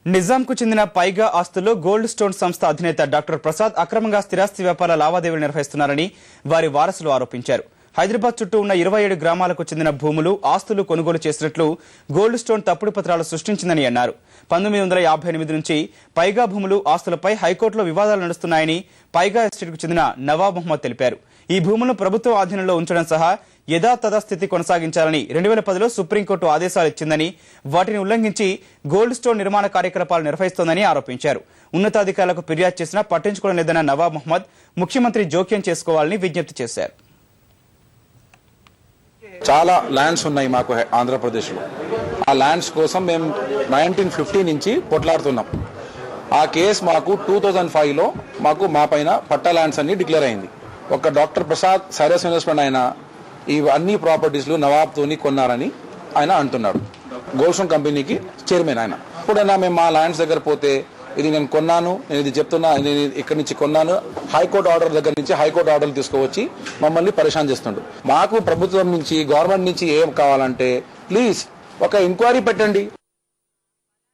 నిజాంకు చెందిన పైగా ఆస్తుల్లో gold stone సంస్థ అధినేత డాక్టర్ ప్రసాద్ అక్రమంగా స్థిరాస్తి వ్యాపార లావాదేవీలు నిర్వహిస్తున్నారని వారి వారసులు ఆరోపించారు. హైదరాబాద్ చుట్టూ ఉన్న 27 గ్రామాలకు చెందిన భూములు, ఆస్తులు కొనుగోలు చేసినట్లు గోల్డ్ స్టోన్ తప్పుడు పత్రాలు సృష్టించిందని అన్నారు. 1958 నుంచి పైగా భూములు, ఆస్తులపై హైకోర్టులో వివాదాలు నడుస్తున్నాయని పైగా ఎస్టేట్కు చెందిన నవాబ్ మహమ్మద్ తెలిపారు. ఈ భూములను ప్రభుత్వ ఆధీనంలో ఉంచడం సహా యథాతథ స్థితి కొనసాగించాలని 2010లో సుప్రీంకోర్టు ఆదేశాలు ఇచ్చిందని, వాటిని ఉల్లంఘించి గోల్డ్ స్టోన్ నిర్మాణ కార్యకలాపాలు నిర్వహిస్తోందని ఆరోపించారు. ఉన్నతాధికారులకు ఫిర్యాదు చేసినా పట్టించుకోవడం లేదన్న నవాబ్ మహమ్మద్ ముఖ్యమంత్రి జోక్యం చేసుకోవాలని విజ్ఞప్తి చేశారు. చాలా ల్యాండ్స్ ఉన్నాయి మాకు ఆంధ్రప్రదేశ్లో. ఆ ల్యాండ్స్ కోసం మేము 1950 నుంచి కొట్లాడుతున్నాం. ఆ కేసు మాకు 2005లో మా పైన పట్టా ల్యాండ్స్ అన్ని డిక్లేర్ అయింది. ఒక డాక్టర్ ప్రసాద్ సైరస్ ఇన్వెస్ట్మెంట్ ఆయన ఈ అన్ని ప్రాపర్టీస్లు నవాబ్తోని కొన్నారని ఆయన అంటున్నాడు. గోల్డ్ కంపెనీకి చైర్మన్ ఆయన. ఇప్పుడైనా మేము మా ల్యాండ్స్ దగ్గర పోతే ఇది నేను కొన్నాను, నేను ఇది చెప్తున్నా, నేను ఇక్కడి నుంచి కొన్నాను, హైకోర్టు ఆర్డర్ దగ్గర నుంచి హైకోర్టు ఆర్డర్లు తీసుకువచ్చి మమ్మల్ని పరేషాన్ చేస్తుండ్రు. మాకు ప్రభుత్వం నుంచి, గవర్నమెంట్ నుంచి ఏం కావాలంటే ప్లీజ్ ఒక ఎంక్వైరీ పెట్టండి.